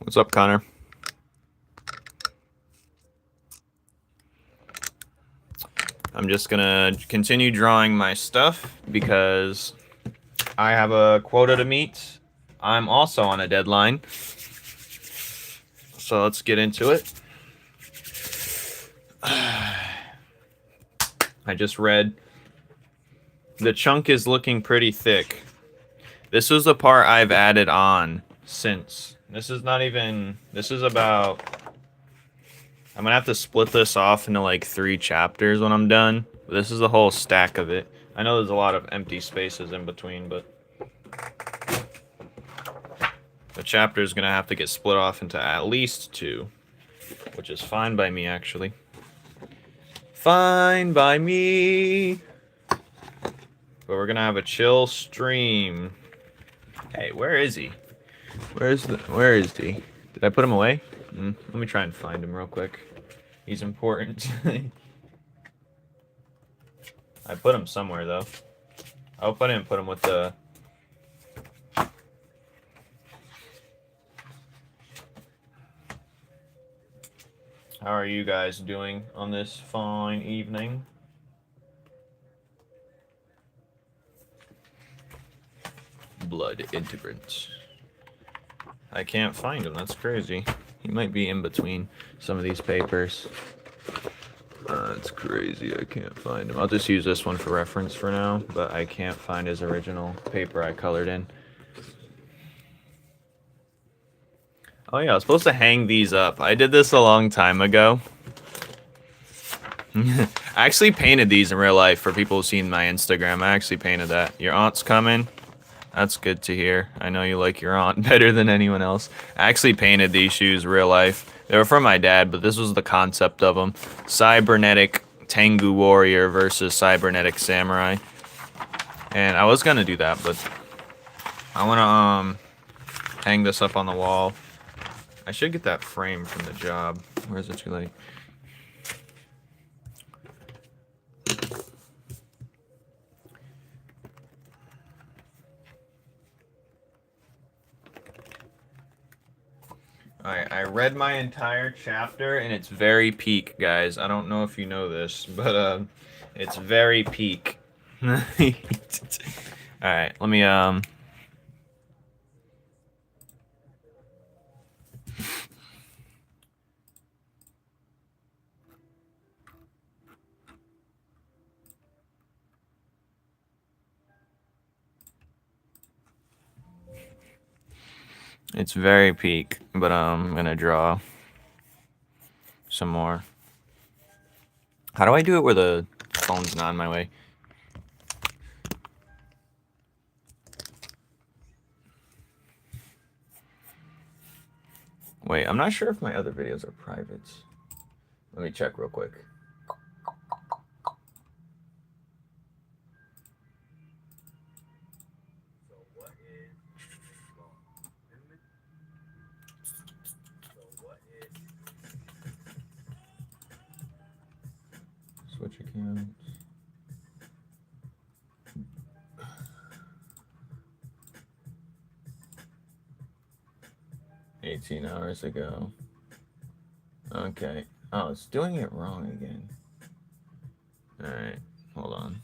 What's up, Connor? I'm just gonna continue drawing my stuff because I have a quota to meet. I'm also on a deadline. So let's get into it. I just read. The chunk is looking pretty thick. This was the part I've added on since. This is not even... This is about... I'm gonna have to split this off into like 3 chapters when I'm done. This is the whole stack of it. I know there's a lot of empty spaces in between, but the chapter is gonna have to get split off into at least 2, which is fine by me, actually. Fine by me. But we're gonna have a chill stream. Hey, where is he? Where is he? Did I put him away? Let me try and find him real quick. He's important. I put him somewhere, though. I hope I didn't put him with the... How are you guys doing on this fine evening? Blood integrant. I can't find him. That's crazy. He might be in between some of these papers. That's crazy. I can't find him. I'll just use this one for reference for now, but I can't find his original paper I colored in. Oh yeah, I was supposed to hang these up. I did this a long time ago. I actually painted these in real life for people who've seen my Instagram. I actually painted that. Your aunt's coming. That's good to hear. I know you like your aunt better than anyone else. I actually painted these shoes real life. They were from my dad, but this was the concept of them. Cybernetic Tengu Warrior versus Cybernetic Samurai. And I was going to do that, but I want to hang this up on the wall. I should get that frame from the job. Where is it too late? Alright, I read my entire chapter, and it's very peak, guys. I don't know if you know this, but, it's very peak. Alright, let me, It's very peak, but I'm gonna draw some more. How do I do it where the phone's not in my way? Wait, I'm not sure if my other videos are privates. Let me check real quick. Switch accounts. $18 hours ago. Okay. Oh, it's doing it wrong again. Alright, hold on.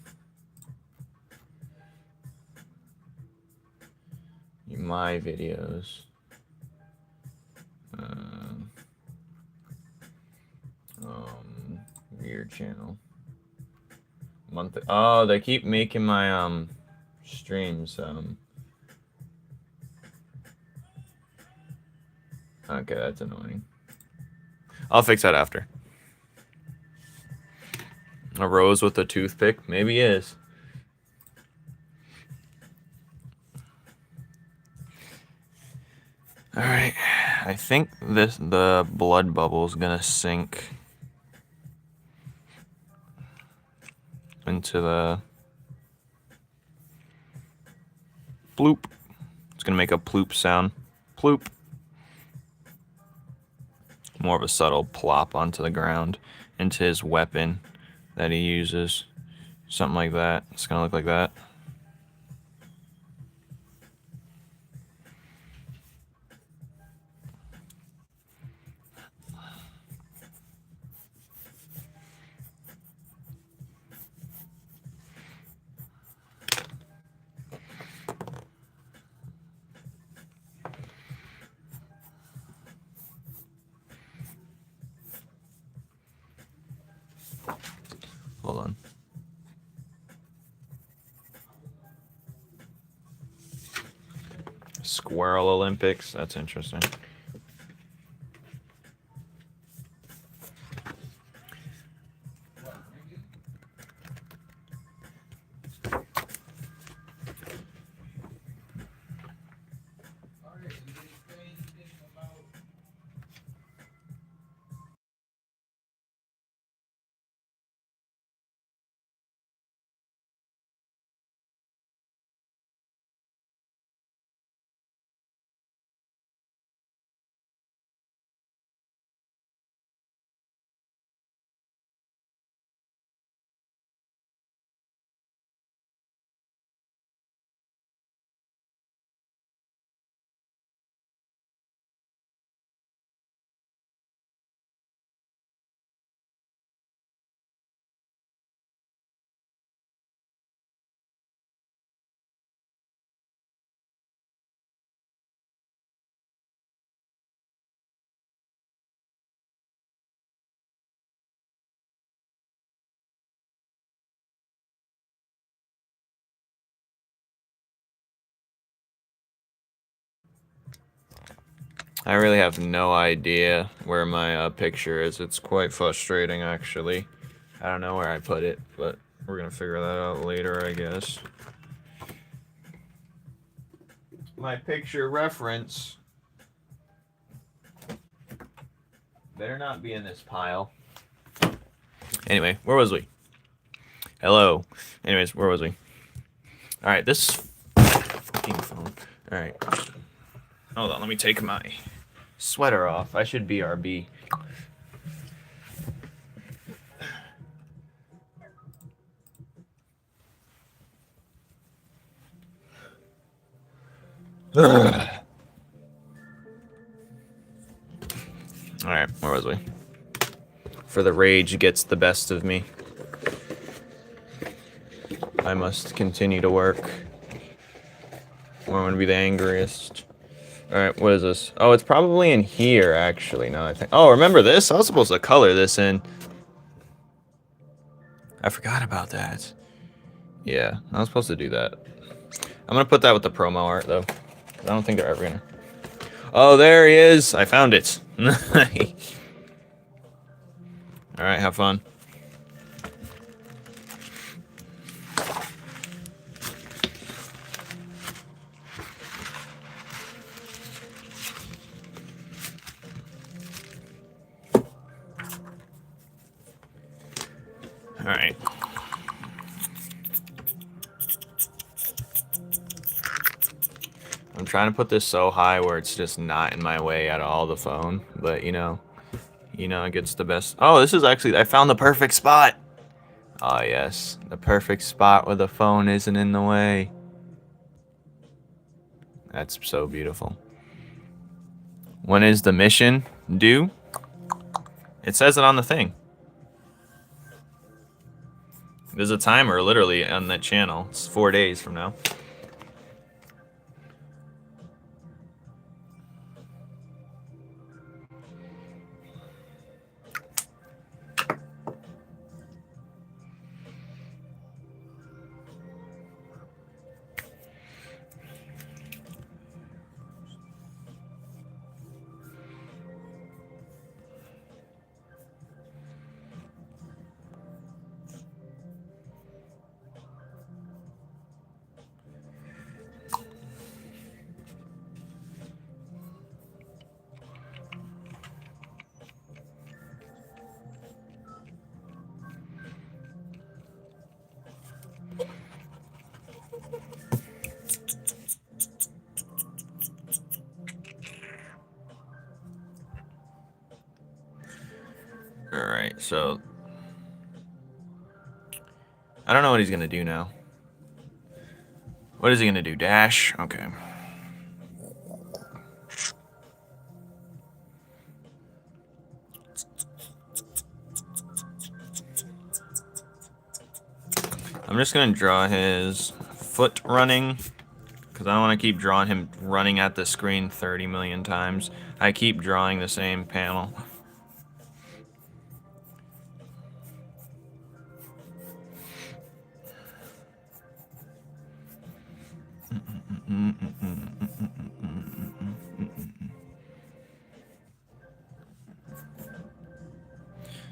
My videos. Weird channel. Oh, they keep making my streams okay, that's annoying. I'll fix that after. A rose with a toothpick? Maybe is. Alright, I think the blood bubble is gonna sink into the bloop. It's gonna make a ploop sound. Ploop. More of a subtle plop onto the ground into his weapon that he uses. Something like that. It's gonna look like that. Hold on. Squirrel Olympics. That's interesting. I really have no idea where my picture is. It's quite frustrating, actually. I don't know where I put it, but we're gonna figure that out later, I guess. My picture reference better not be in this pile. Anyway, where was we? Hello. Anyways, where was we? All right, this fucking phone. All right. Hold on, let me take my sweater off. I should BRB. Alright, where was we? For the rage gets the best of me. I must continue to work. Or I'm gonna be the angriest. Alright, what is this? Oh, it's probably in here, actually, now I think. Oh, remember this? I was supposed to color this in. I forgot about that. Yeah, I was supposed to do that. I'm gonna put that with the promo art, though. I don't think they're ever gonna... Oh, there he is! I found it! Alright, have fun. Alright. I'm trying to put this so high where it's just not in my way at all, the phone. But, you know, it gets the best. Oh, this is actually, I found the perfect spot. Oh, yes. The perfect spot where the phone isn't in the way. That's so beautiful. When is the mission due? It says it on the thing. There's a timer literally on that channel. It's 4 days from now. Alright, so I don't know what he's gonna do now. What is he gonna do? Dash? Okay. I'm just gonna draw his foot running, because I don't want to keep drawing him running at the screen 30 million times. I keep drawing the same panel.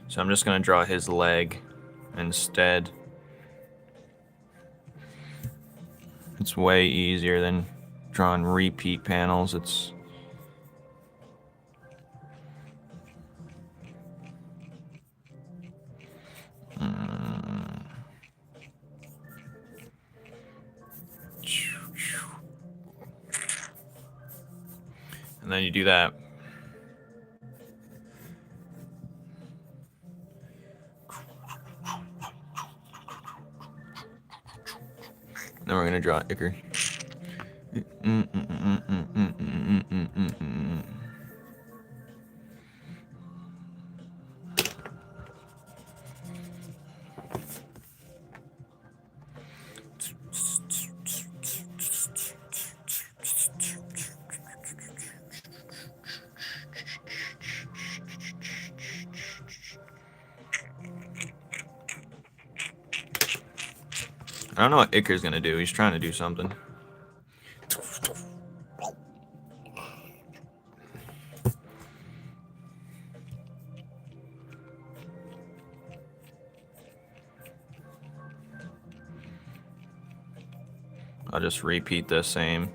So I'm just going to draw his leg instead. It's way easier than drawing repeat panels. It's and then you do that. Then we're gonna draw Icar. I don't know what Icar's gonna do. He's trying to do something. I'll just repeat the same.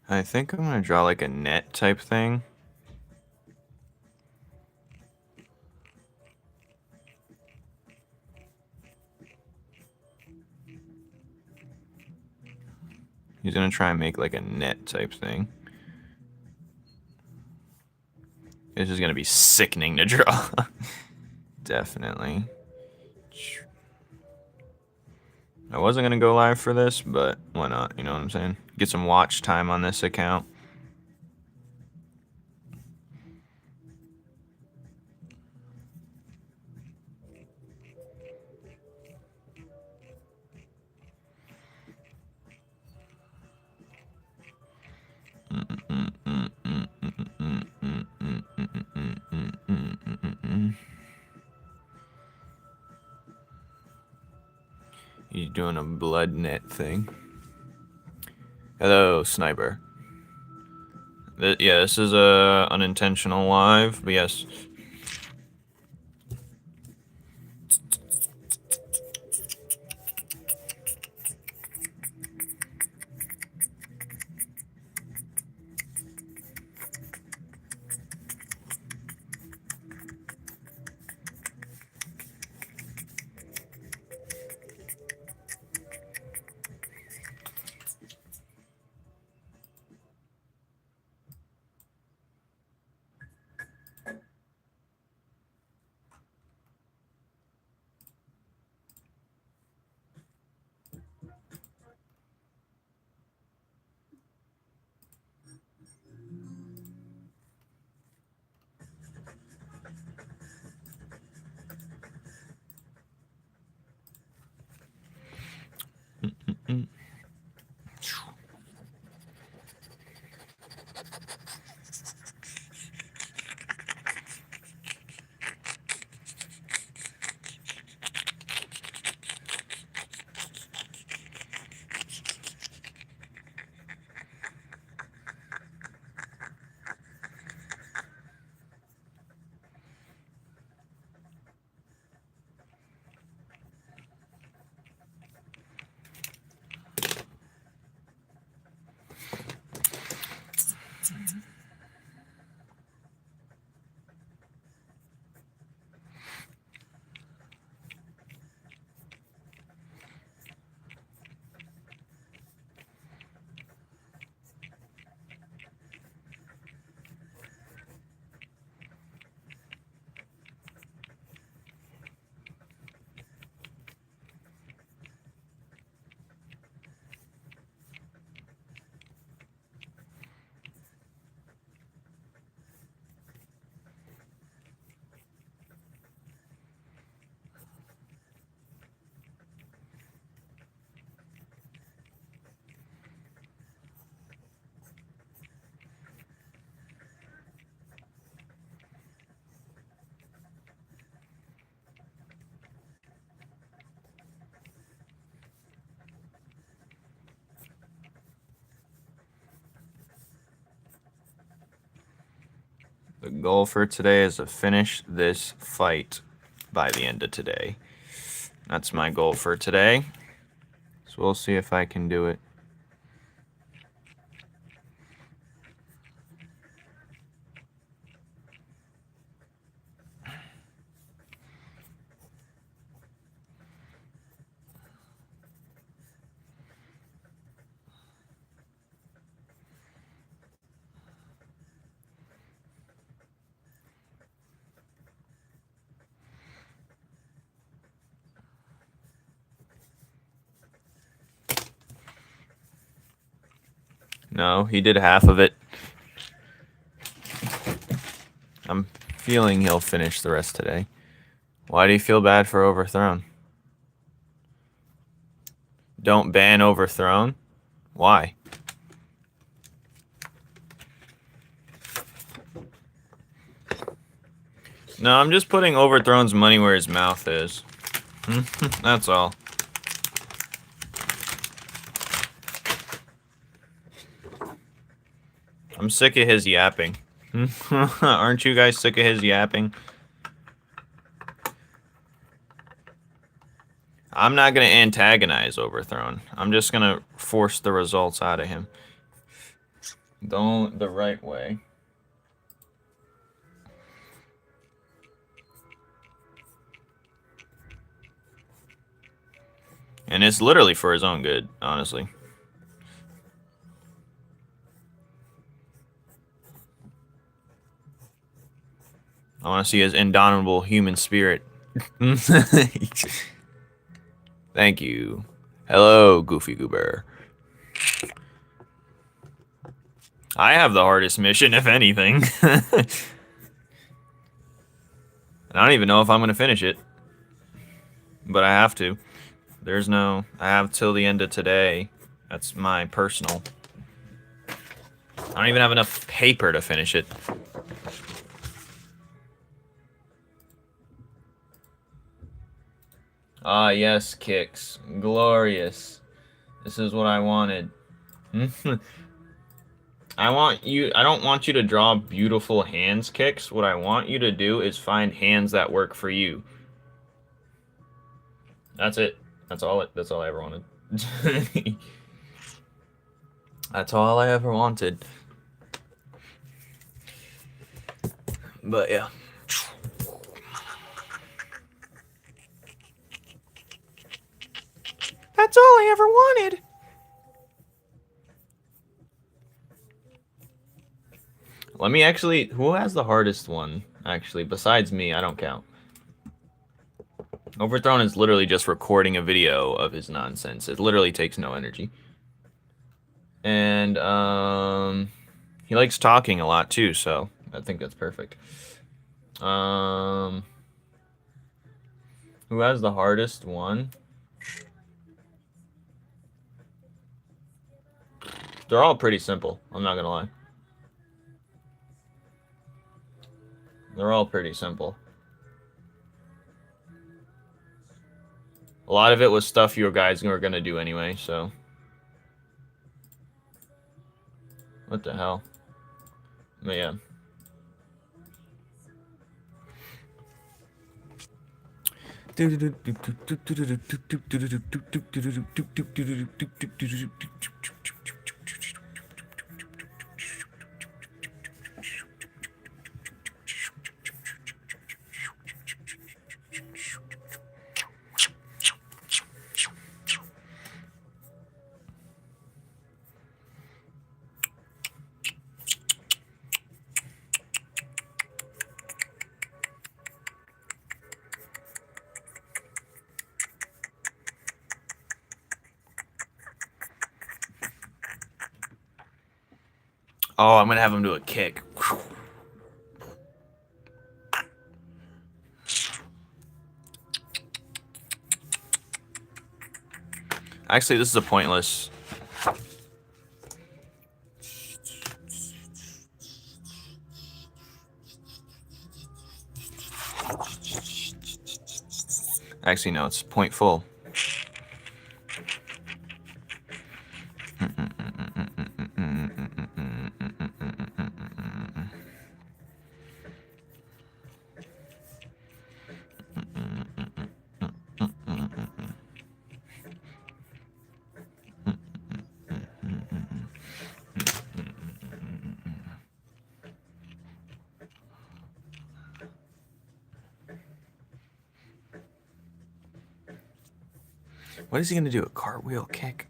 I think I'm gonna draw like a net type thing. He's gonna try and make like a net type thing. This is gonna be sickening to draw. Definitely. I wasn't gonna go live for this, but why not? You know what I'm saying? Get some watch time on this account. He's doing a blood net thing. Hello, sniper. Yeah, this is a unintentional live, but yes. The goal for today is to finish this fight by the end of today. That's my goal for today. So we'll see if I can do it. No, he did half of it. I'm feeling he'll finish the rest today. Why do you feel bad for Overthrown? Don't ban Overthrown? Why? No, I'm just putting Overthrown's money where his mouth is. That's all. I'm sick of his yapping. Aren't you guys sick of his yapping? I'm not going to antagonize Overthrown. I'm just going to force the results out of him. The right way. And it's literally for his own good, honestly. I want to see his indomitable human spirit. Thank you. Hello, Goofy Goober. I have the hardest mission, if anything. I don't even know if I'm going to finish it. But I have to. There's no... I have till the end of today. That's my personal. I don't even have enough paper to finish it. Ah, yes, Kicks. Glorious. This is what I wanted. I don't want you to draw beautiful hands, Kicks. What I want you to do is find hands that work for you. That's it. That's all I ever wanted. That's all I ever wanted. But yeah. That's all I ever wanted. Let me actually... Who has the hardest one, actually? Besides me, I don't count. Overthrown is literally just recording a video of his nonsense. It literally takes no energy. And, he likes talking a lot, too, so I think that's perfect. Who has the hardest one? They're all pretty simple, I'm not gonna lie. They're all pretty simple. A lot of it was stuff you guys were gonna do anyway, so... What the hell? But yeah. Oh, I'm gonna have him do a kick. Actually, this is a pointless. Actually, no, it's point full. What is he gonna do? A cartwheel kick?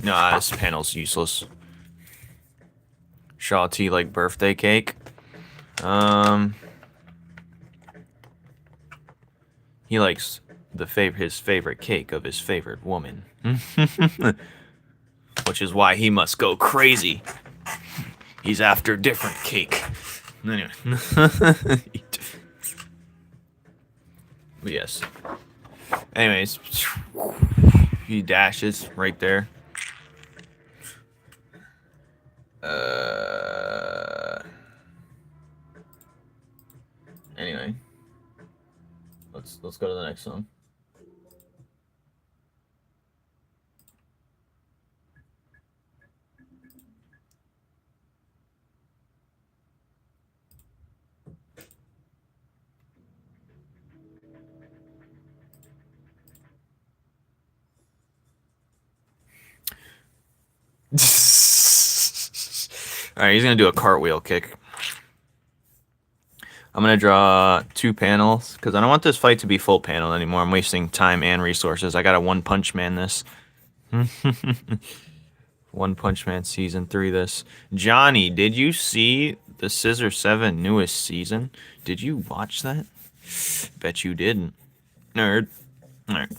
Nah, this panel's useless. Shaw T like birthday cake. He likes his favorite cake of his favorite woman. Which is why he must go crazy. He's after different cake. Anyway. Yes. Anyways, he dashes right there. Anyway, let's go to the next song. Alright, he's gonna do a cartwheel kick. I'm gonna draw 2 panels because I don't want this fight to be full panel anymore. I'm wasting time and resources. I gotta One Punch Man this. One Punch Man season 3 this. Johnny, did you see the Scissor 7 newest season? Did you watch that? Bet you didn't. Nerd. Alright.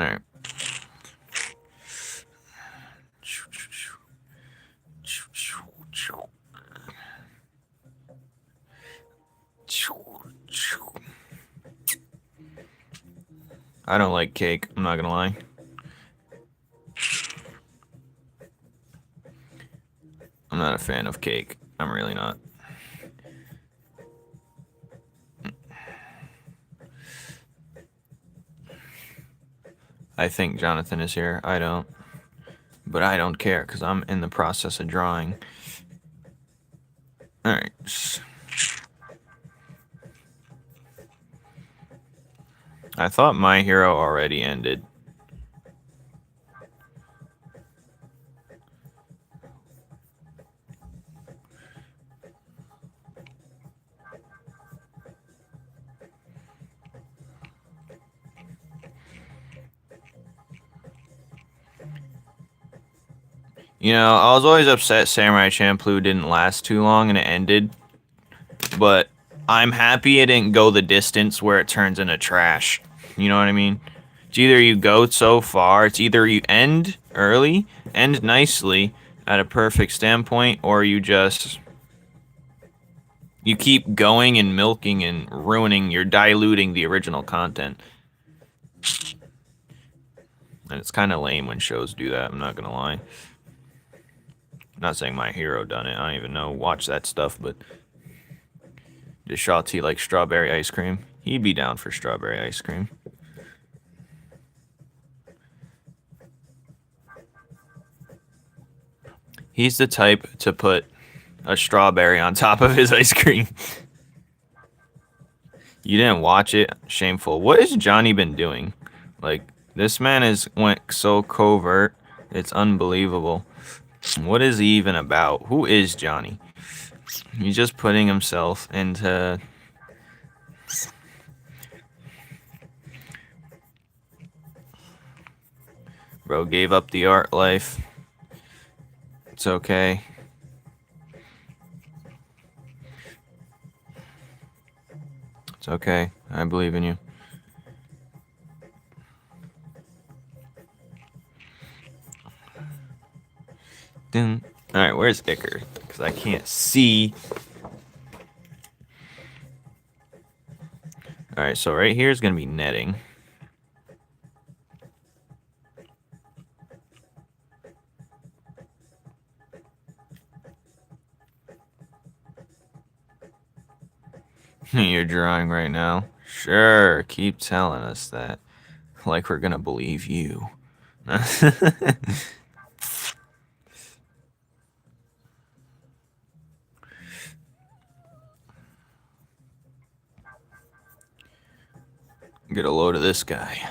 Alright. I don't like cake, I'm not gonna lie. I'm not a fan of cake. I'm really not. I think Jonathan is here. I don't. But I don't care because I'm in the process of drawing. Alright. I thought My Hero already ended. You know, I was always upset Samurai Champloo didn't last too long and it ended. But I'm happy it didn't go the distance where it turns into trash. You know what I mean? It's either you go so far, it's either you end early, end nicely at a perfect standpoint, or you keep going and milking and ruining, you're diluting the original content. And it's kind of lame when shows do that, I'm not gonna lie. I'm not saying My Hero done it, I don't even know, watch that stuff, but... Does Shaw T like strawberry ice cream? He'd be down for strawberry ice cream. He's the type to put a strawberry on top of his ice cream. You didn't watch it? Shameful. What has Johnny been doing? Like, this man went so covert. It's unbelievable. What is he even about? Who is Johnny? He's just putting himself into... Bro gave up the art life. It's okay. It's okay. I believe in you. Alright, where's Icker? Because I can't see. Alright, so right here is going to be netting. You're drawing right now? Sure, keep telling us that. Like we're going to believe you. Get a load of this guy.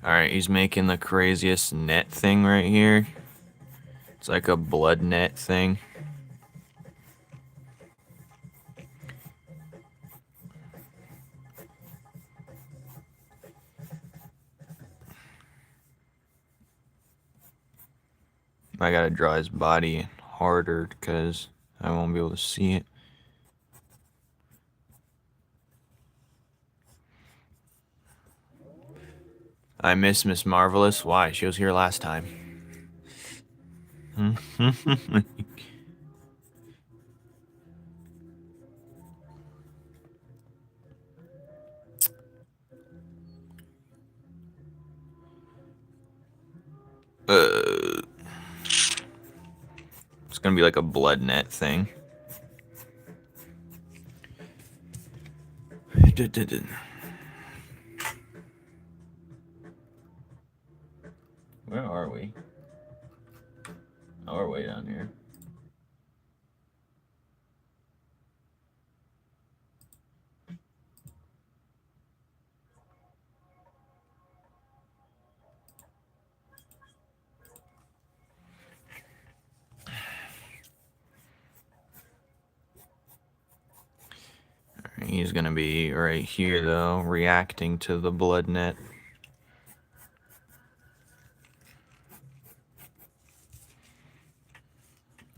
Alright, he's making the craziest net thing right here. It's like a blood net thing. I gotta draw his body harder because I won't be able to see it. I miss Miss Marvelous. Why? She was here last time. It's gonna be like a blood net thing. Where are we? Oh, we're way down here. He's gonna be right here though, reacting to the blood net.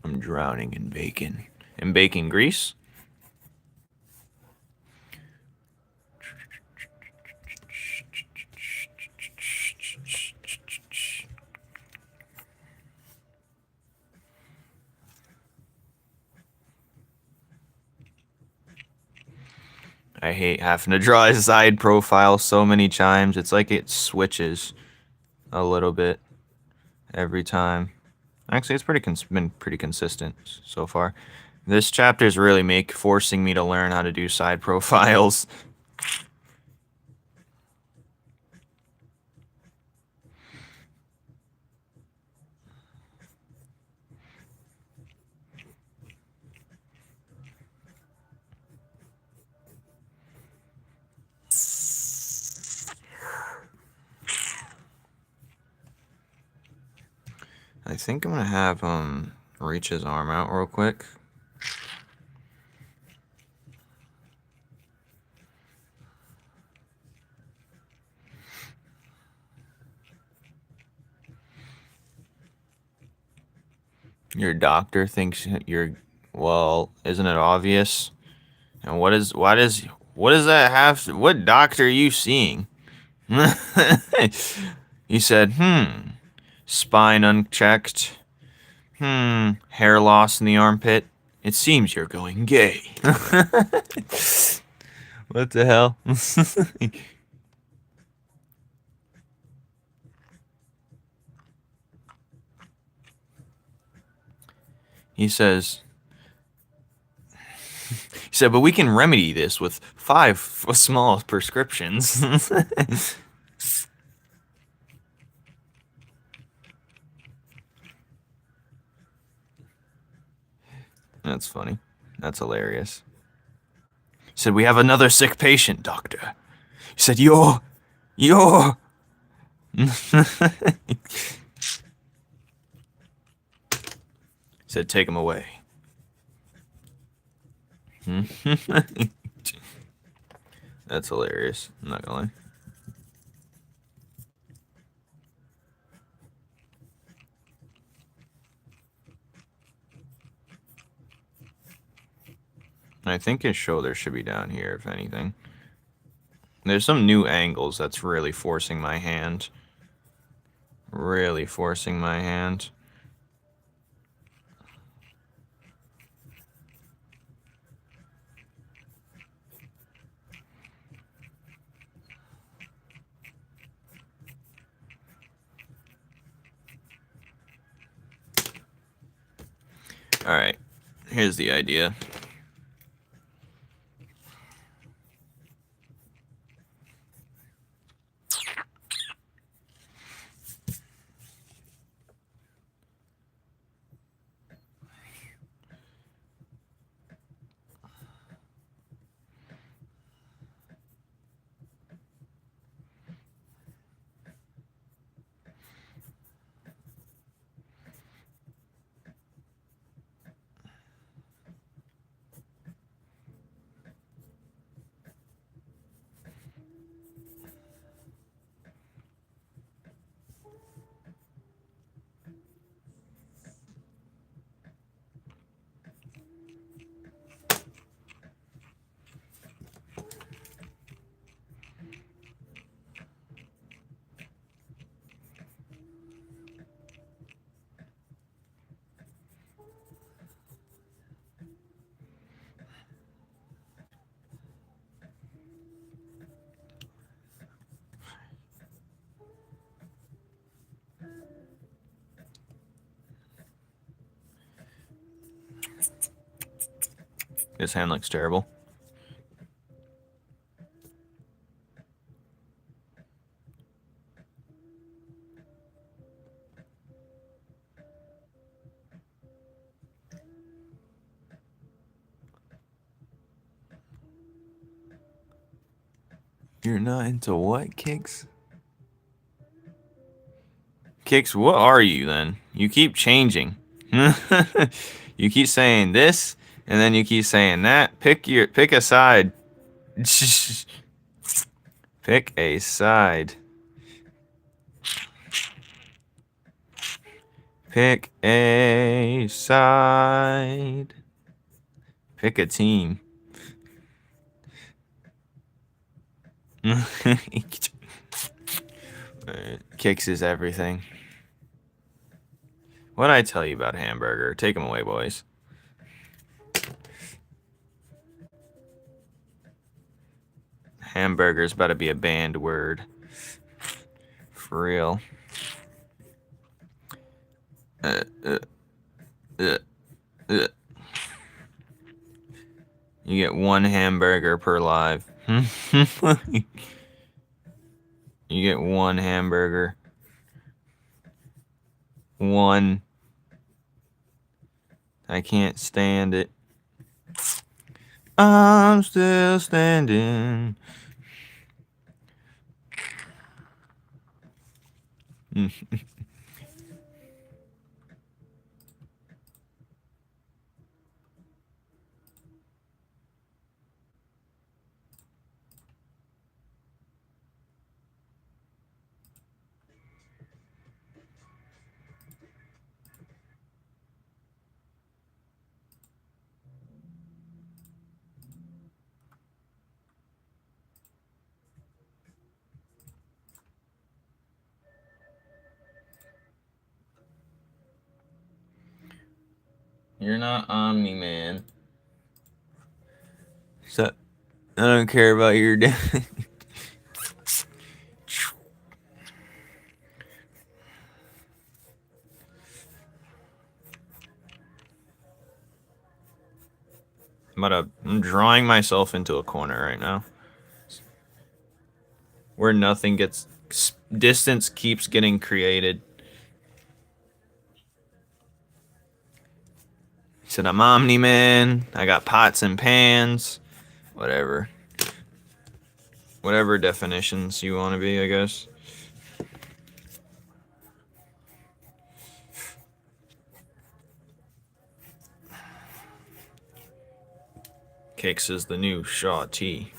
I'm drowning in bacon. In bacon grease? I hate having to draw a side profile so many times. It's like it switches a little bit every time. Actually, it's been pretty consistent so far. This chapter is really forcing me to learn how to do side profiles. I think I'm gonna have reach his arm out real quick. Your doctor thinks you're well, isn't it obvious? And what does that have to, what doctor are you seeing? He said, spine unchecked. Hair loss in the armpit. It seems you're going gay. What the hell? He said, but we can remedy this with 5 small prescriptions. That's funny. That's hilarious. He said, we have another sick patient, doctor. He said, you're. He said, take him away. That's hilarious. I'm not gonna lie. I think his shoulder should be down here, if anything. There's some new angles that's really forcing my hand. Really forcing my hand. Alright, here's the idea. This hand looks terrible. You're not into what, Kicks? Kicks, what are you then? You keep changing. You keep saying this, and then you keep saying that. Pick a side. Pick a side. Pick a side. Pick a team. Kicks is everything. What'd I tell you about hamburger? Take him away, boys. Hamburger's about to be a banned word. For real. You get one hamburger per live. You get one hamburger. One. I can't stand it. I'm still standing. You're not Omni-Man. So, I don't care about your dad. I'm drawing myself into a corner right now. Where nothing gets... Distance keeps getting created. He said, I'm Omni-Man. I got pots and pans. Whatever. Whatever definitions you want to be, I guess. Cakes is the new Shaw T.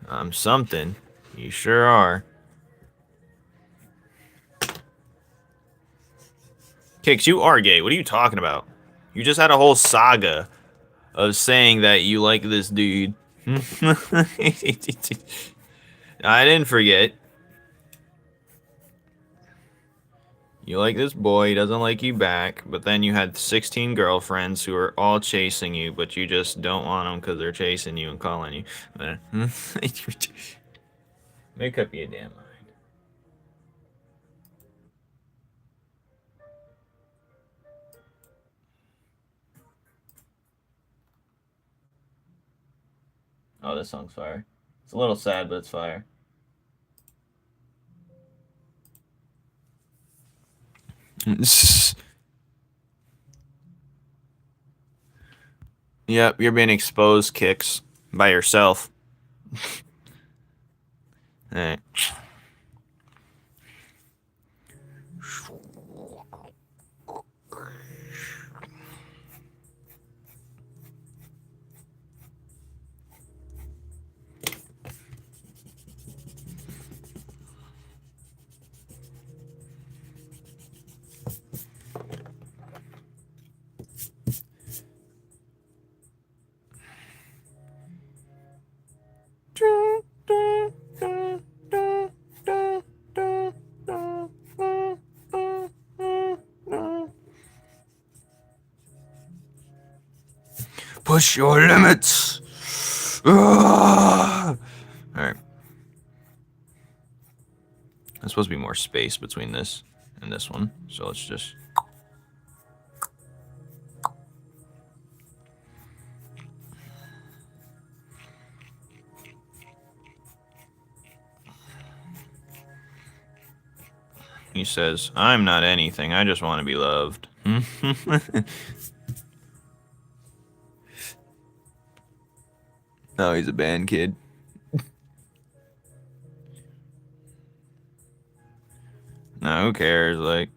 I'm something. You sure are. Cakes, you are gay. What are you talking about? You just had a whole saga of saying that you like this dude. I didn't forget. You like this boy, he doesn't like you back, but then you had 16 girlfriends who are all chasing you, but you just don't want them because they're chasing you and calling you. Make up your damn mind. Oh, this song's fire. It's a little sad, but it's fire. Yep, you're being exposed, Kicks, by yourself. Alright. Push your limits. Alright. There's supposed to be more space between this and this one, so let's just... He says, I'm not anything. I just want to be loved. No, he's a band kid. No, who cares? Like,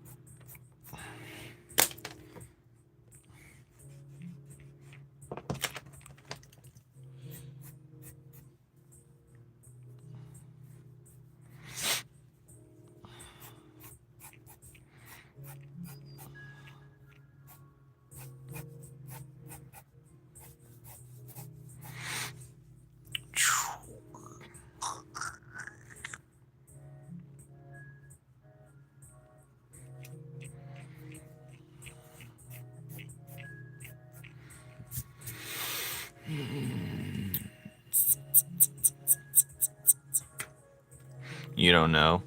you don't know.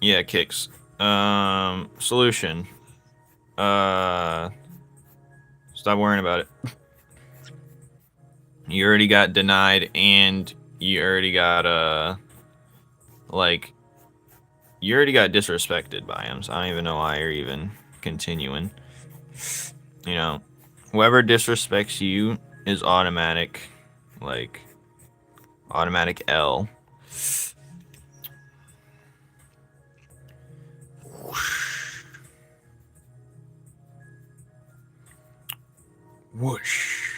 Yeah, kicks. Solution. Stop worrying about it. You already got denied, and you already got like, you already got disrespected by him. So I don't even know why you're even continuing. You know, whoever disrespects you is automatic, like, automatic L. Whoosh.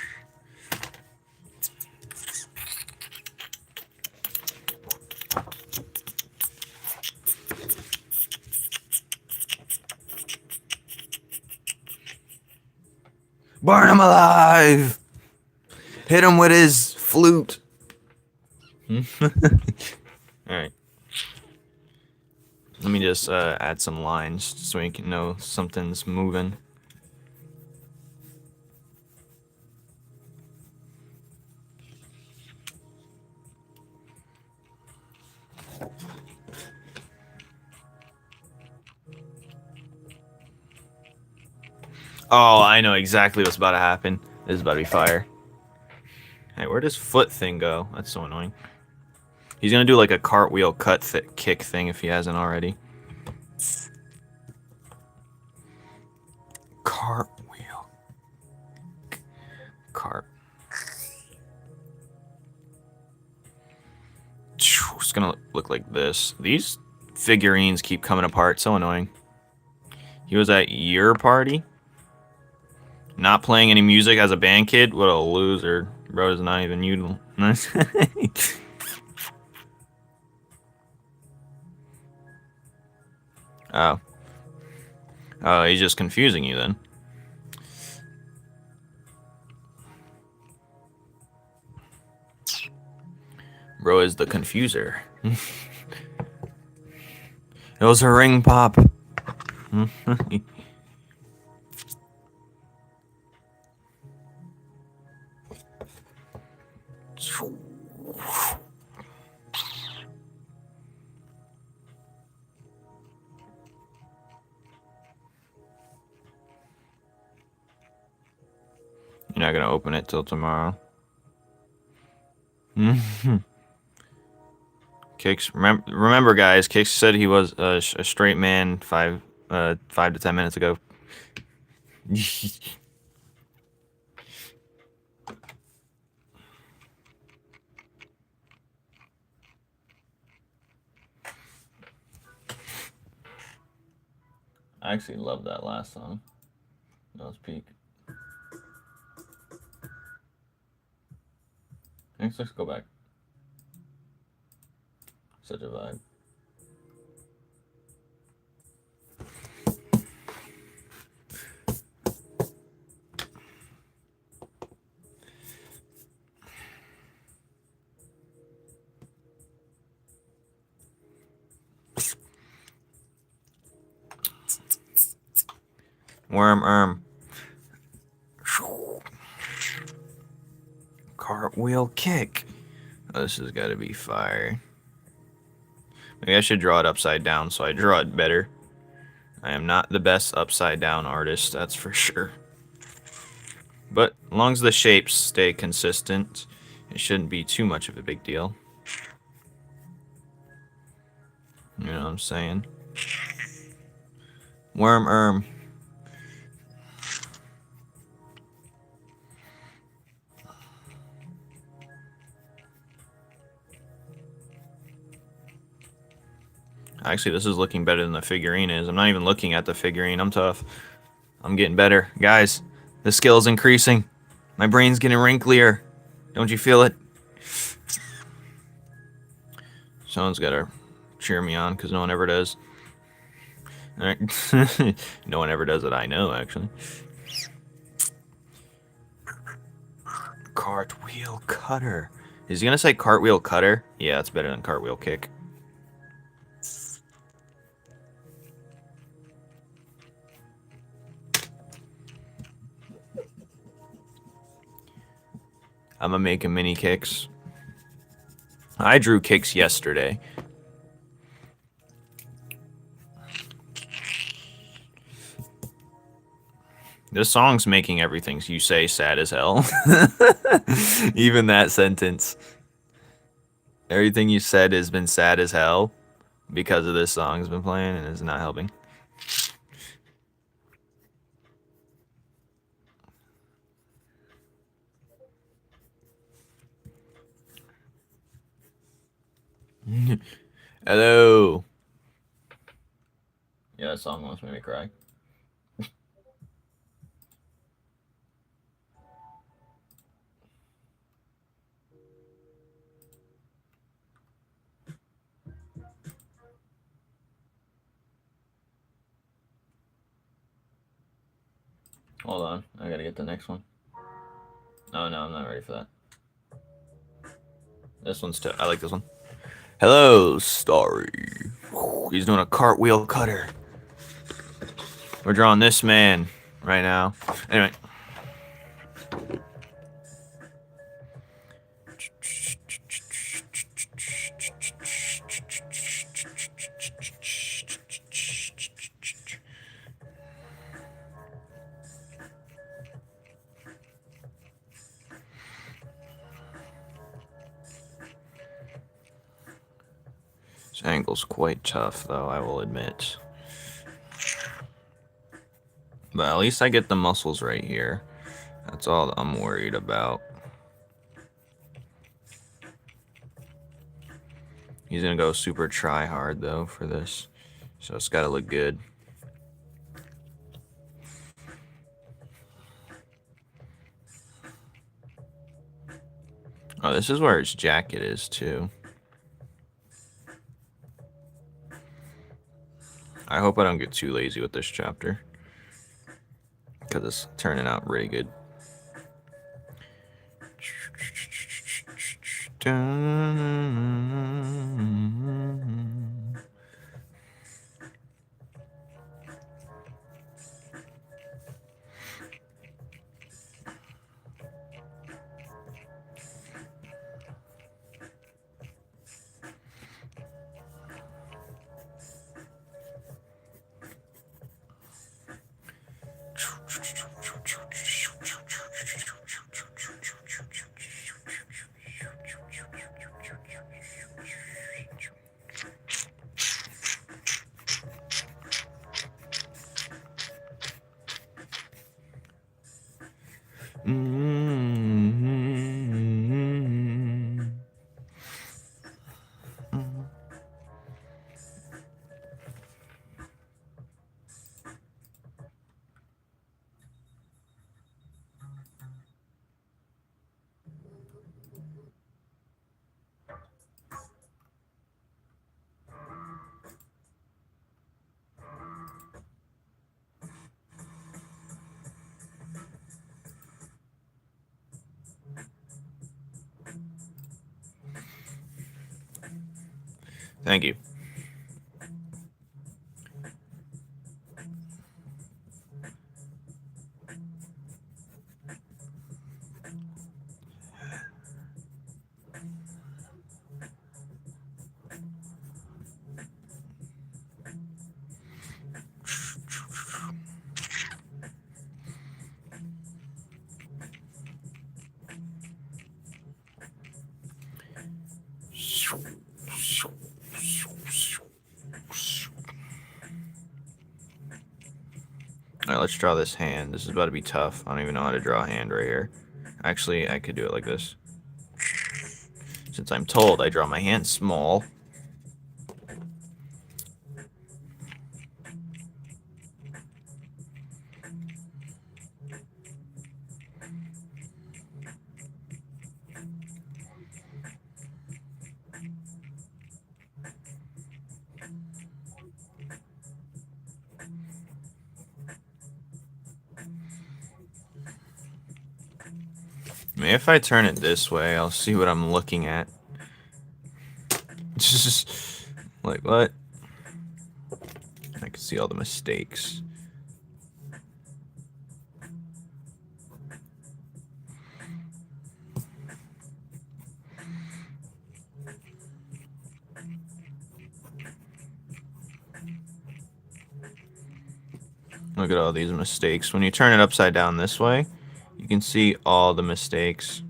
Burn him alive! Hit him with his flute. Alright. Let me just add some lines so we can know something's moving. Oh, I know exactly what's about to happen. This is about to be fire. Hey, where'd his foot thing go? That's so annoying. He's gonna do like a cartwheel kick thing if he hasn't already. Cartwheel. Cart. It's gonna look like this. These figurines keep coming apart. So annoying. He was at your party? Not playing any music as a band kid? What a loser. Bro is not even you. Oh. Oh, he's just confusing you then. Bro is the confuser. It was a ring pop. You're not gonna open it till tomorrow. Kicks. Remember, guys. Kicks said he was a straight man 5 to 10 minutes ago. I actually love that last song. That was peak. Let's go back. Such a vibe. Worm. Cartwheel kick. Oh, this has got to be fire. Maybe I should draw it upside down so I draw it better. I am not the best upside down artist, that's for sure. But as long as the shapes stay consistent, it shouldn't be too much of a big deal. You know what I'm saying? Worm. Actually, this is looking better than the figurine is. I'm not even looking at the figurine. I'm tough. I'm getting better. Guys, the skill's increasing. My brain's getting wrinklier. Don't you feel it? Someone's got to cheer me on, because no one ever does. All right. No one ever does that I know, actually. Cartwheel cutter. Is he going to say cartwheel cutter? Yeah, it's better than cartwheel kick. I'm going to make mini kicks. I drew kicks yesterday. This song's making everything you say sad as hell. Even that sentence. Everything you said has been sad as hell because of this song's been playing, and it's not helping. Hello. Yeah, that song almost made me cry. Hold on, I gotta get the next one. Oh no, I'm not ready for that. This one's I like this one. Hello, Starry. He's doing a cartwheel cutter. We're drawing this man right now. Anyway. This angle's quite tough, though, I will admit. But at least I get the muscles right here. That's all I'm worried about. He's gonna go super try hard, though, for this. So it's gotta look good. Oh, this is where his jacket is, too. I hope I don't get too lazy with this chapter, because it's turning out really good. Thank you. Alright, let's draw this hand. This is about to be tough. I don't even know how to draw a hand right here. Actually, I could do it like this. Since I'm told I draw my hand small. Maybe if I turn it this way, I'll see what I'm looking at. Just like what? I can see all the mistakes. Look at all these mistakes. When you turn it upside down this way, you can see all the mistakes.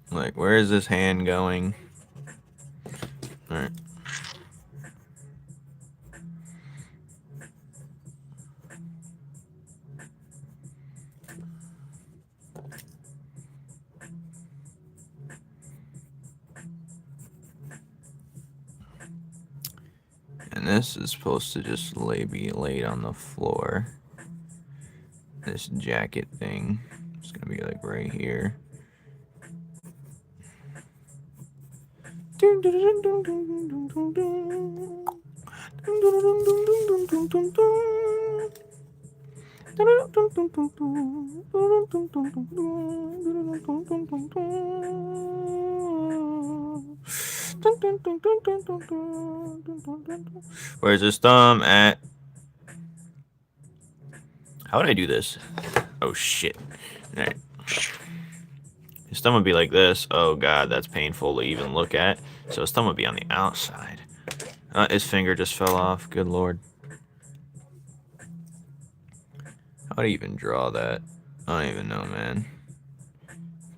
Like, where is this hand going? Alright. And this is supposed to just be laid on the floor. This jacket thing. It's gonna be like right here. Where's his thumb at? How would I do this? Oh shit. Alright. His thumb would be like this. Oh god, that's painful to even look at. So his thumb would be on the outside. His finger just fell off. Good lord. How would I even draw that? I don't even know, man.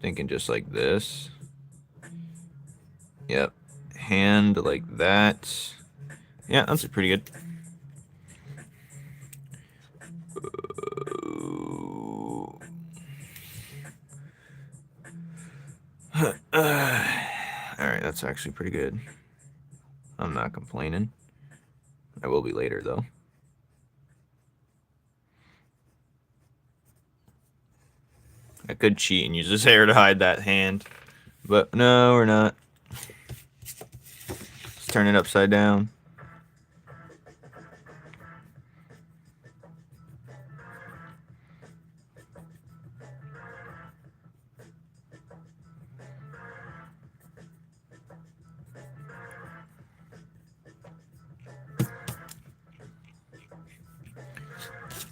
Thinking just like this. Yep. Hand like that. Yeah, that's pretty good. Alright, that's actually pretty good. I'm not complaining. I will be later, though. I could cheat and use his hair to hide that hand. But no, we're not. Let's turn it upside down.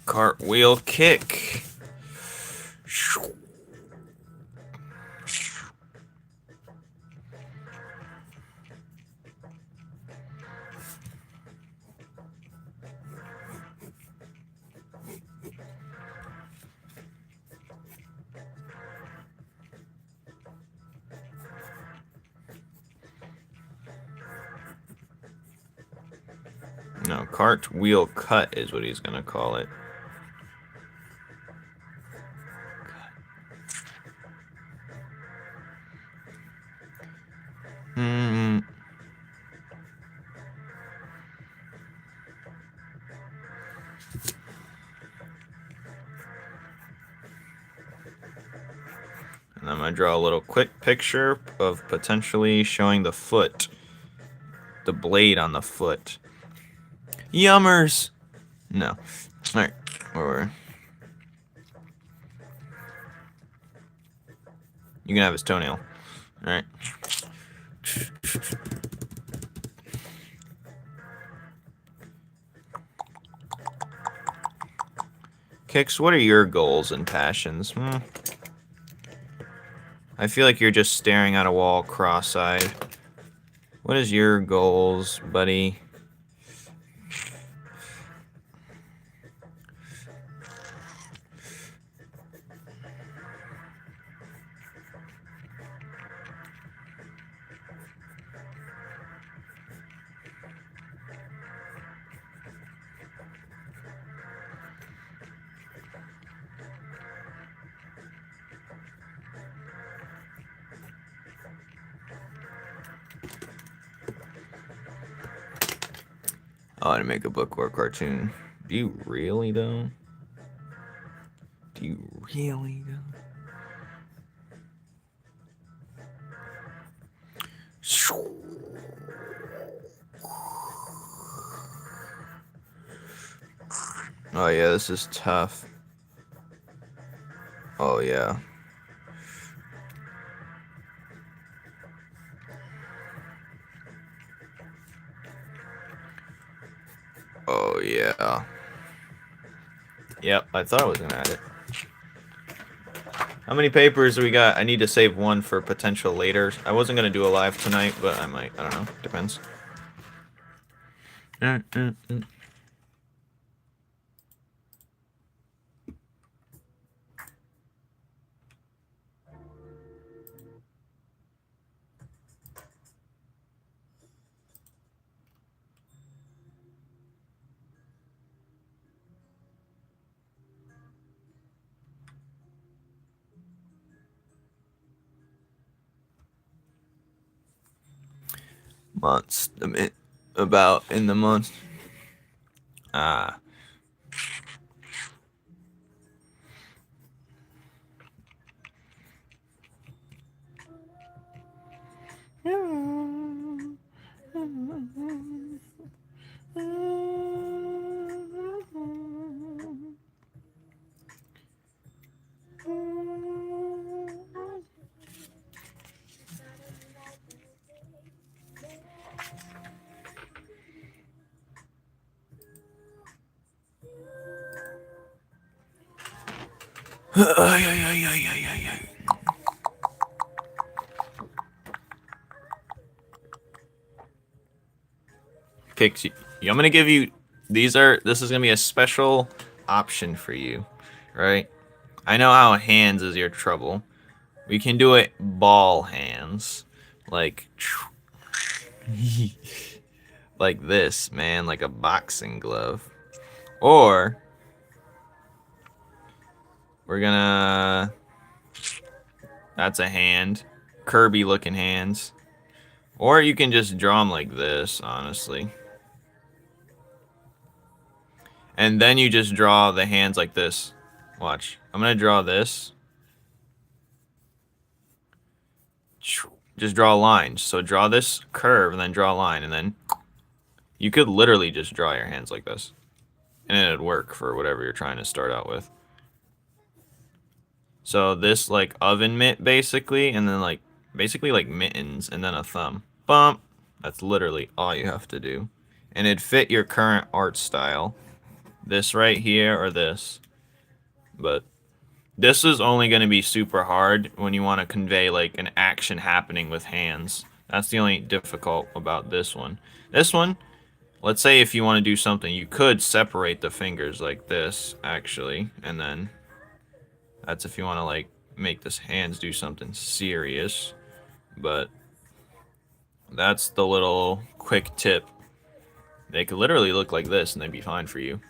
Cartwheel kick. No, cartwheel cut is what he's gonna call it. And I'm gonna draw a little quick picture of potentially showing the foot. The blade on the foot. Yummers! No. Alright. Or you can have his toenail. Alright. Kix, what are your goals and passions? I feel like you're just staring at a wall cross-eyed. What is your goals, buddy? I want to make a book or a cartoon. Do you really, though? Do you really, though? Oh, yeah, this is tough. Oh, yeah. Oh, yeah. Yep, I thought I was going to add it. How many papers do we got? I need to save one for potential later. I wasn't going to do a live tonight, but I might. I don't know. Depends. Months. About in the month. Ah. Picks you. I'm gonna give you. This is gonna be a special option for you, right? I know how hands is your trouble. We can do it ball hands, like like this, man, like a boxing glove, or we're gonna. That's a hand, Kirby looking hands, or you can just draw them like this, honestly. And then you just draw the hands like this. Watch. I'm going to draw this. Just draw lines. So draw this curve and then draw a line. And then you could literally just draw your hands like this. And it'd work for whatever you're trying to start out with. So this like oven mitt basically. And then like basically like mittens and then a thumb. Bump. That's literally all you have to do. And it'd fit your current art style. This right here or this. But this is only going to be super hard when you want to convey like an action happening with hands. That's the only difficult about this one. This one, let's say if you want to do something, you could separate the fingers like this actually. And then that's if you want to like make this hands do something serious. But that's the little quick tip. They could literally look like this and they'd be fine for you.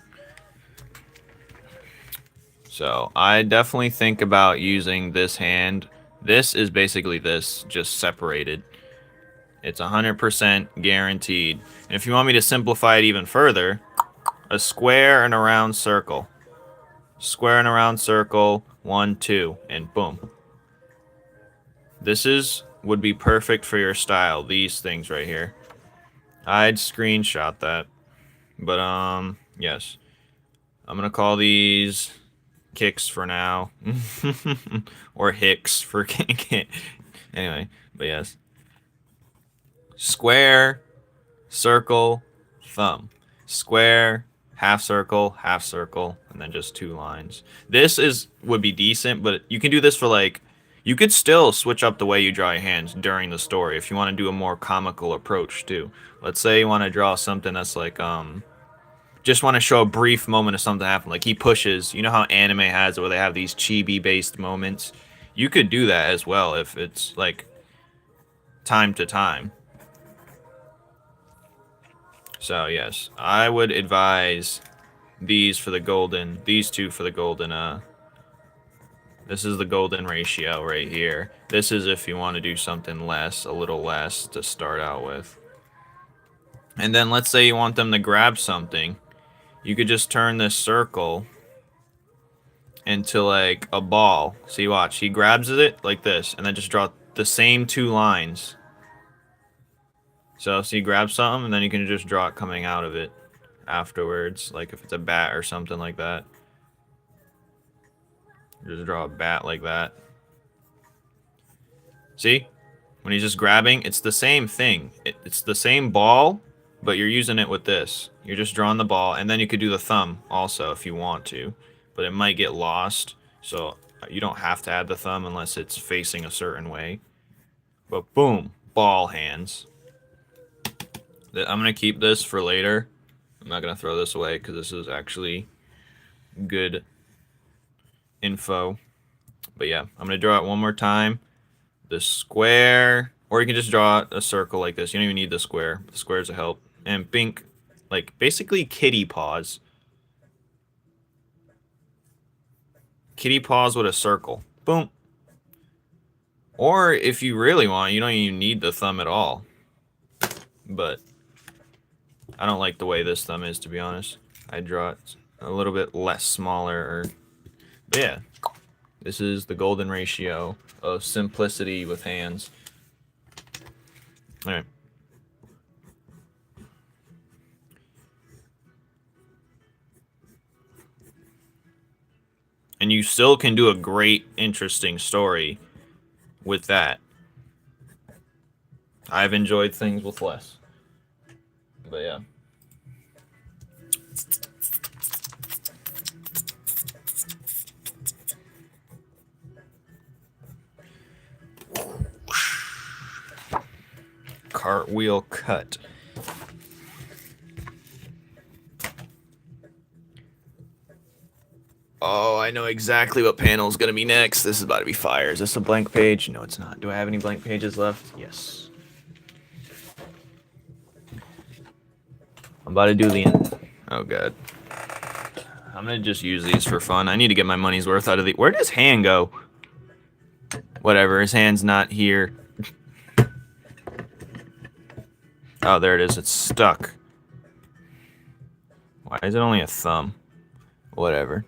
So I definitely think about using this hand. This is basically this, just separated. It's 100% guaranteed. And if you want me to simplify it even further, a square and a round circle. Square and a round circle, 1, 2, and boom. This would be perfect for your style, these things right here. I'd screenshot that. But, yes. I'm going to call these kicks for now. Or hicks for anyway, but yes. Square, circle, thumb. Square, half circle, and then just 2 lines. This would be decent, but you can do this for like, you could still switch up the way you draw your hands during the story if you want to do a more comical approach too. Let's say you want to draw something that's like, just want to show a brief moment of something happen. Like he pushes, you know how anime has it where they have these chibi-based moments? You could do that as well if it's like time to time. So yes, I would advise these for the golden, these two for the golden This is the golden ratio right here. This is if you want to do something less, a little less to start out with. And then let's say you want them to grab something. You could just turn this circle into like a ball. See, watch. He grabs it like this, and then just draw the same 2 lines. So you grab something, and then you can just draw it coming out of it afterwards. Like if it's a bat or something like that. Just draw a bat like that. See? When he's just grabbing, it's the same thing. It's the same ball, but you're using it with this. You're just drawing the ball, and then you could do the thumb also if you want to. But it might get lost, so you don't have to add the thumb unless it's facing a certain way. But boom, ball hands. I'm going to keep this for later. I'm not going to throw this away because this is actually good info. But yeah, I'm going to draw it one more time. The square, or you can just draw a circle like this. You don't even need the square. The squares will help. And pink, like basically kitty paws. Kitty paws with a circle. Boom. Or if you really want, you don't even need the thumb at all. But I don't like the way this thumb is, to be honest. I draw it a little bit less smaller. But yeah, this is the golden ratio of simplicity with hands. All right. And you still can do a great, interesting story with that. I've enjoyed things with less. But yeah. Cartwheel cut. Oh, I know exactly what panel is going to be next. This is about to be fire. Is this a blank page? No, it's not. Do I have any blank pages left? Yes. I'm about to do the end. Oh, God. I'm going to just use these for fun. I need to get my money's worth out of the... Where does his hand go? Whatever. His hand's not here. Oh, there it is. It's stuck. Why is it only a thumb? Whatever.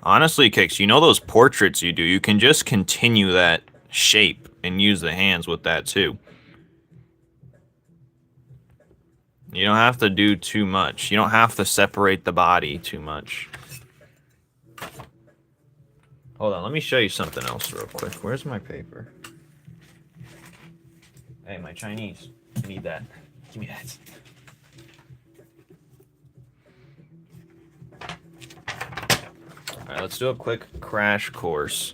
Honestly, Kix, you know those portraits you do? You can just continue that shape and use the hands with that too. You don't have to do too much. You don't have to separate the body too much. Hold on, let me show you something else real quick. Where's my paper? Hey, my Chinese. I need that. Give me that. Alright, let's do a quick crash course.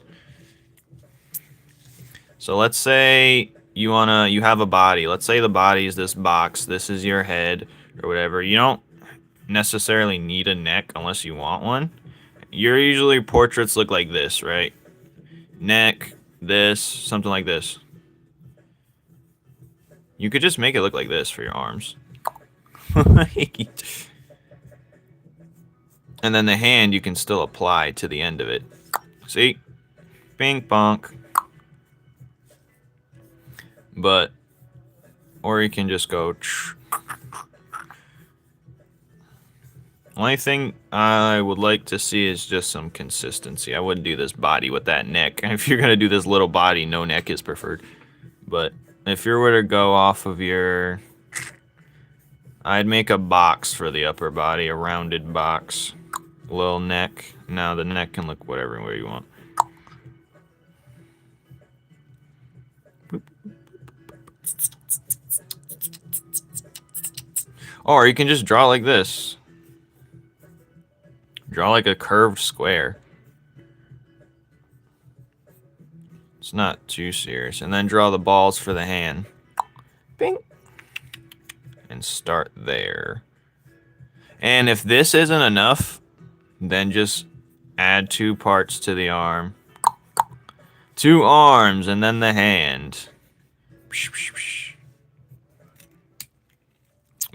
So let's say you have a body. Let's say the body is this box. This is your head or whatever. You don't necessarily need a neck unless you want one. Usually portraits look like this, right? Neck, this, something like this. You could just make it look like this for your arms. And then the hand you can still apply to the end of it. See? Bing bonk. But, or you can just go. Only thing I would like to see is just some consistency. I wouldn't do this body with that neck. If you're going to do this little body, no neck is preferred. But if you were to go off of your... I'd make a box for the upper body, a rounded box. Little neck. Now the neck can look whatever way you want. Or you can just draw like this. Draw like a curved square. It's not too serious. And then draw the balls for the hand. Bing. And start there. And if this isn't enough, then just add 2 parts to the arm. 2 arms and then the hand.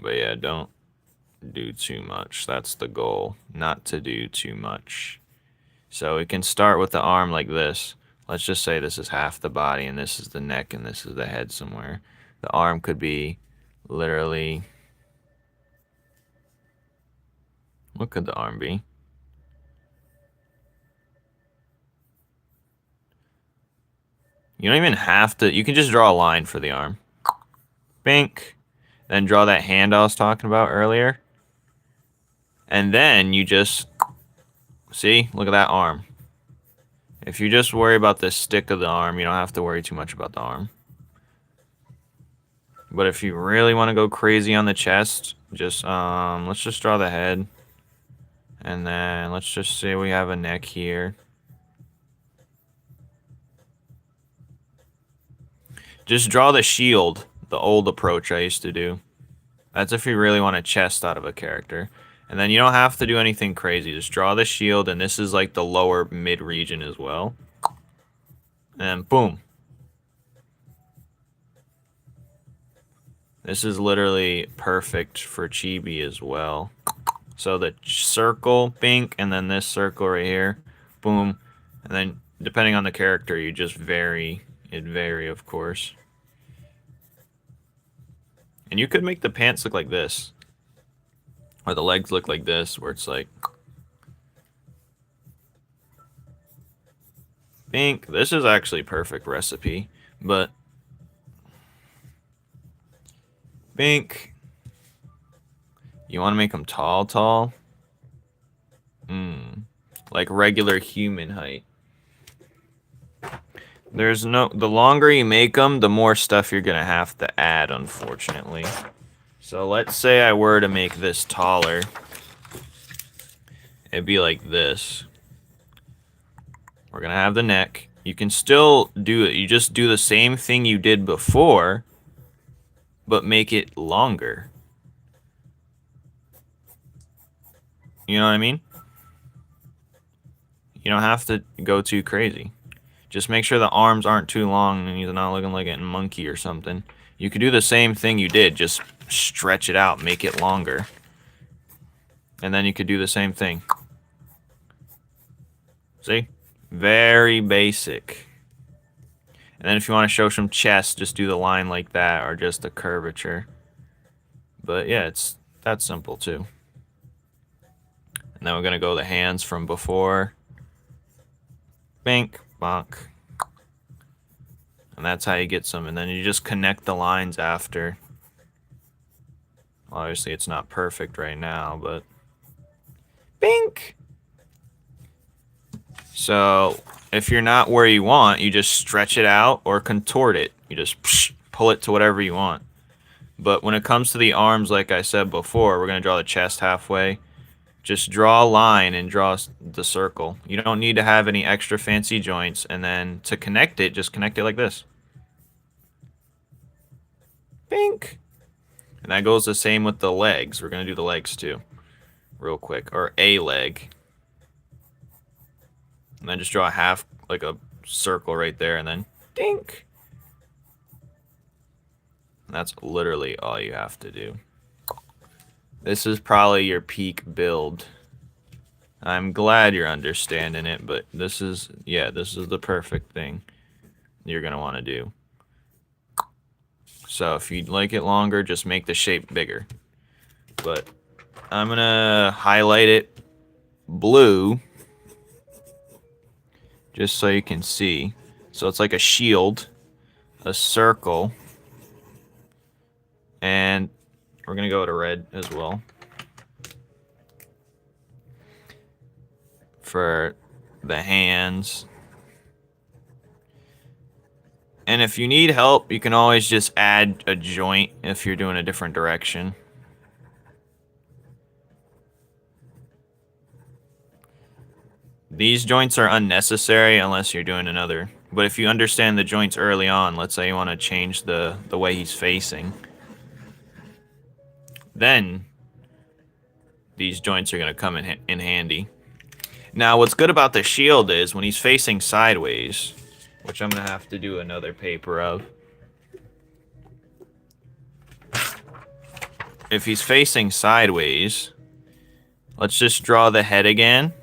But yeah, don't do too much. That's the goal, not to do too much. So we can start with the arm like this. Let's just say this is half the body and this is the neck and this is the head somewhere. The arm could be literally... What could the arm be? You don't even have to... You can just draw a line for the arm. Bink. Then draw that hand I was talking about earlier. And then you just... See? Look at that arm. If you just worry about the stick of the arm, you don't have to worry too much about the arm. But if you really want to go crazy on the chest, just let's just draw the head. And then let's just say we have a neck here. Just draw the shield, the old approach I used to do. That's if you really want a chest out of a character. And then you don't have to do anything crazy. Just draw the shield, and this is like the lower mid region as well. And boom. This is literally perfect for chibi as well. So the circle, pink, and then this circle right here, boom. And then depending on the character, you just vary. It'd vary, of course. And you could make the pants look like this. Or the legs look like this, where it's like... Pink. This is actually perfect recipe, but... Pink. You want to make them tall? Like regular human height. There's no... The longer you make them, the more stuff you're going to have to add, unfortunately. So let's say I were to make this taller. It'd be like this. We're going to have the neck. You can still do it. You just do the same thing you did before, but make it longer. You know what I mean? You don't have to go too crazy. Just make sure the arms aren't too long and he's not looking like a monkey or something. You could do the same thing you did, just stretch it out, make it longer. And then you could do the same thing. See? Very basic. And then if you want to show some chest, just do the line like that, or just a curvature. But yeah, it's that simple too. And then we're going to go the hands from before. Bink, bonk. And that's how you get some. And then you just connect the lines after. Obviously, it's not perfect right now, but... Bink! So, if you're not where you want, you just stretch it out or contort it. You just pull it to whatever you want. But when it comes to the arms, like I said before, we're going to draw the chest halfway. Just draw a line and draw the circle. You don't need to have any extra fancy joints. And then to connect it, just connect it like this. Bink! And that goes the same with the legs. We're going to do the legs too. Real quick. Or a leg. And then just draw a half, like a circle right there. And then dink! And that's literally all you have to do. This is probably your peak build. I'm glad you're understanding it, but this is, yeah, this is the perfect thing you're going to want to do. So if you'd like it longer, just make the shape bigger. But I'm going to highlight it blue just so you can see. So it's like a shield, a circle, and we're going to go to red as well for the hands. And if you need help, you can always just add a joint if you're doing a different direction. These joints are unnecessary unless you're doing another. But if you understand the joints early on, let's say you want to change the way he's facing, then these joints are going to come in handy. Now, what's good about the shield is when he's facing sideways, which I'm going to have to do another paper of, if he's facing sideways, let's just draw the head again.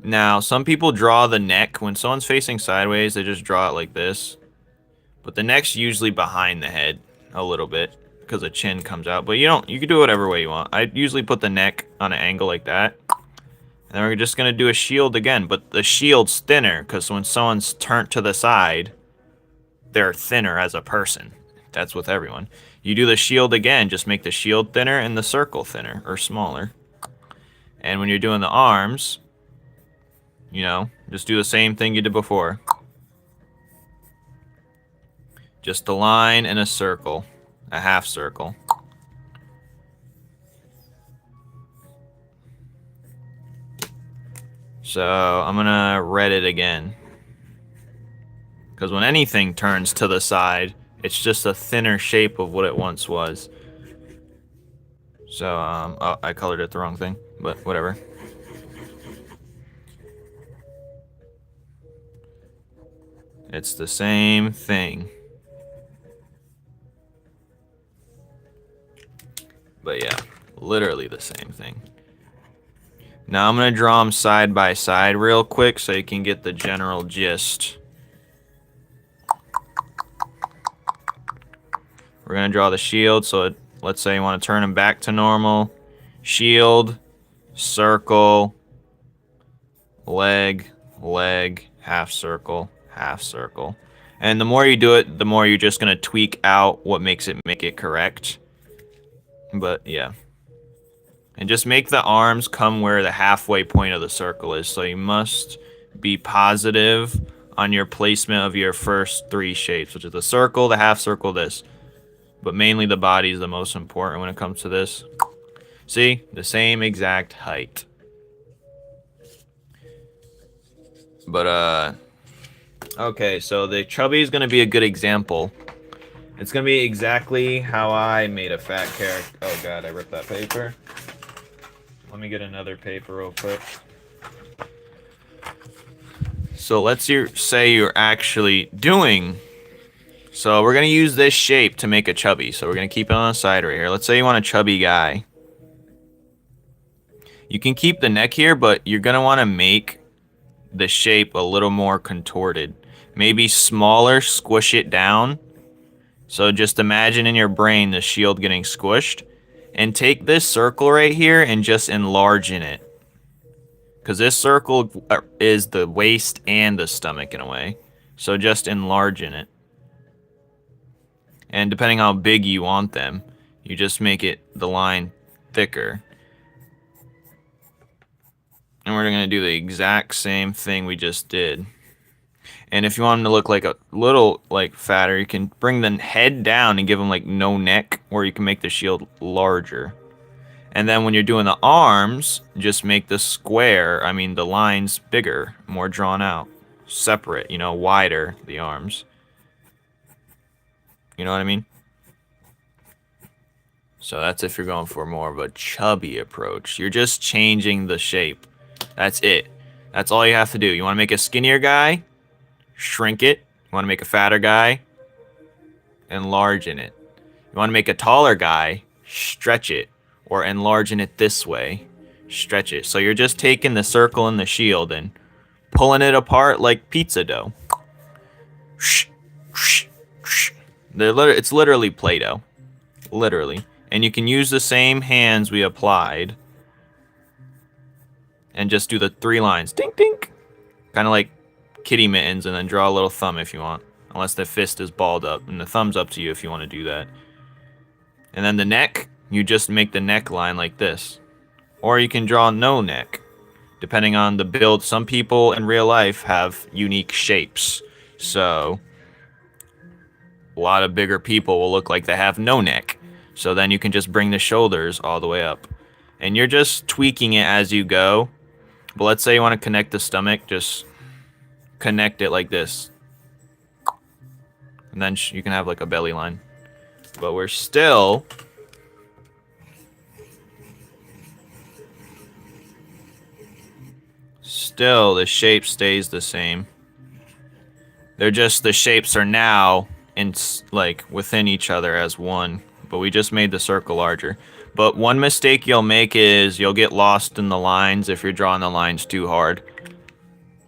Now, some people draw the neck. When someone's facing sideways, they just draw it like this. But the neck's usually behind the head a little bit because the chin comes out. But you can do whatever way you want. I usually put the neck on an angle like that. And then we're just going to do a shield again. But the shield's thinner because when someone's turned to the side, they're thinner as a person. That's with everyone. You do the shield again, just make the shield thinner and the circle thinner or smaller. And when you're doing the arms, you know, just do the same thing you did before. Just a line and a circle, a half circle. So I'm gonna red it again. Because when anything turns to the side, it's just a thinner shape of what it once was. So, oh, I colored it the wrong thing, but whatever. It's the same thing. But yeah, literally the same thing. Now I'm going to draw them side by side real quick so you can get the general gist. We're going to draw the shield, so let's say you want to turn them back to normal. Shield, circle, leg, leg, half circle, half circle. And the more you do it, the more you're just going to tweak out what make it correct. But yeah. And just make the arms come where the halfway point of the circle is. So you must be positive on your placement of your first three shapes, which is the circle, the half circle, this. But mainly the body is the most important when it comes to this. See? The same exact height. But, okay, so the chubby is going to be a good example. It's going to be exactly how I made a fat character. Oh, God, I ripped that paper. Let me get another paper real quick. So let's say you're actually doing... So we're going to use this shape to make a chubby. So we're going to keep it on the side right here. Let's say you want a chubby guy. You can keep the neck here, but you're going to want to make the shape a little more contorted. Maybe smaller, squish it down. So just imagine in your brain the shield getting squished. And take this circle right here and just enlarge in it. Because this circle is the waist and the stomach in a way. So just enlarge in it. And depending how big you want them, you just make it the line thicker. And we're going to do the exact same thing we just did. And if you want them to look like a little like fatter, you can bring the head down and give them like no neck, or you can make the shield larger. And then when you're doing the arms, just make the the lines bigger, more drawn out, separate, wider the arms. You know what I mean? So that's if you're going for more of a chubby approach. You're just changing the shape. That's it. That's all you have to do. You want to make a skinnier guy? Shrink it. You want to make a fatter guy? Enlarge in it. You want to make a taller guy? Stretch it. Or enlarge in it this way. Stretch it. So you're just taking the circle and the shield and pulling it apart like pizza dough. It's literally Play-Doh. Literally. And you can use the same hands we applied. And just do the 3 lines. Dink, dink. Kind of like kitty mittens, and then draw a little thumb if you want. Unless the fist is balled up. And the thumb's up to you if you want to do that. And then the neck, you just make the neckline like this. Or you can draw no neck. Depending on the build. Some people in real life have unique shapes. So a lot of bigger people will look like they have no neck. So then you can just bring the shoulders all the way up. And you're just tweaking it as you go. But let's say you want to connect the stomach. Just connect it like this. And then you can have like a belly line. But we're still... Still, the shape stays the same. They're just, the shapes are now in like within each other as one. but we just made the circle larger. But one mistake you'll make is you'll get lost in the lines if you're drawing the lines too hard.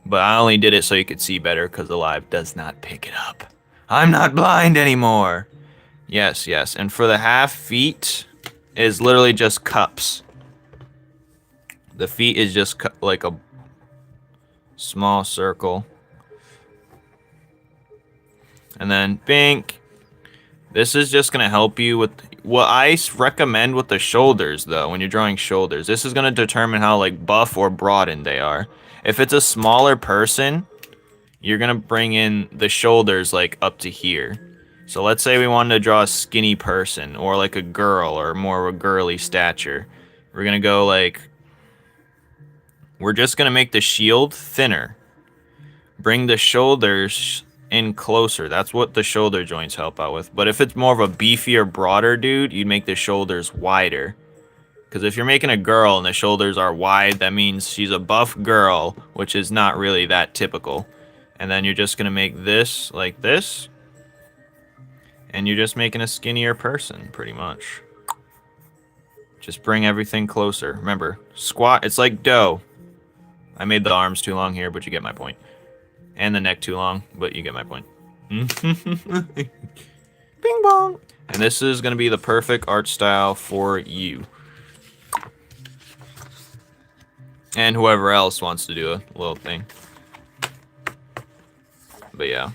But I only did it so you could see better because the live does not pick it up. I'm not blind anymore. Yes, yes. And for the half feet is literally just cups. The feet is just like a small circle. And then bink. This is just going to help you with what I recommend with the shoulders, though, when you're drawing shoulders. This is going to determine how, like, buff or broadened they are. If it's a smaller person, you're going to bring in the shoulders, like, up to here. So let's say we wanted to draw a skinny person or, like, a girl or more of a girly stature. We're going to go, like... We're just going to make the shield thinner. Bring the shoulders in closer. That's what the shoulder joints help out with. But if it's more of a beefier, broader dude, you'd make the shoulders wider. Because if you're making a girl and the shoulders are wide, that means she's a buff girl, which is not really that typical. And then you're just going to make this like this. And you're just making a skinnier person, pretty much. Just bring everything closer. Remember, squat, it's like dough. I made the arms too long here, but you get my point. And the neck too long, but you get my point. Bing bong! And this is going to be the perfect art style for you. And whoever else wants to do a little thing. But yeah.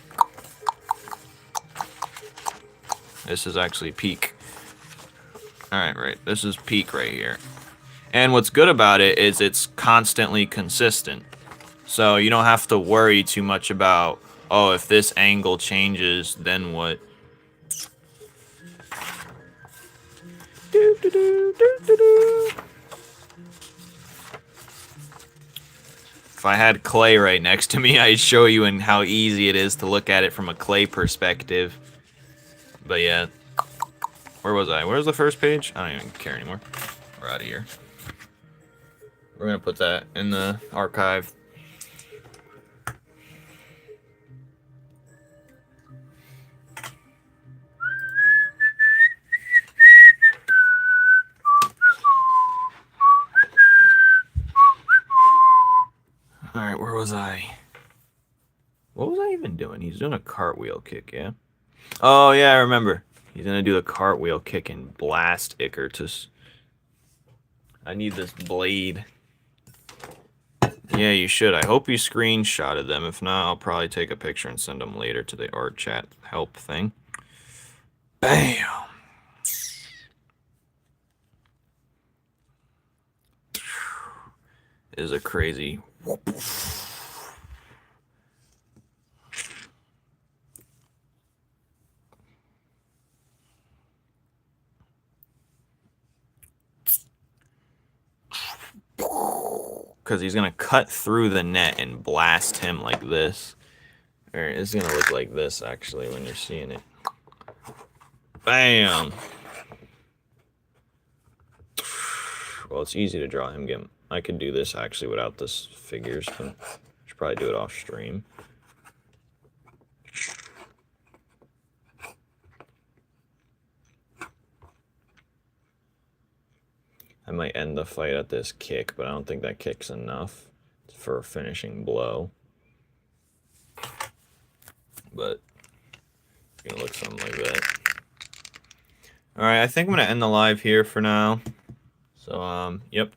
This is actually peak. Alright, right. This is peak right here. And what's good about it is it's constantly consistent. So you don't have to worry too much about, oh, if this angle changes, then what? If I had clay right next to me, I'd show you and how easy it is to look at it from a clay perspective. But yeah. Where was I? Where's the first page? I don't even care anymore. We're out of here. We're going to put that in the archive. Alright, where was I? What was I even doing? He's doing a cartwheel kick, yeah? Oh, yeah, I remember. He's gonna do the cartwheel kick and blast Icarus. I need this blade. Yeah, you should. I hope you screenshotted them. If not, I'll probably take a picture and send them later to the art chat help thing. Bam! Is a crazy... Because he's going to cut through the net and blast him like this. Or it's going to look like this, actually, when you're seeing it. Bam! Well, it's easy to draw him. I could do this, actually, without this figures. But I should probably do it off stream. I might end the fight at this kick, but I don't think that kick's enough for a finishing blow. But it's gonna look something like that. Alright, I think I'm gonna end the live here for now. So, yep.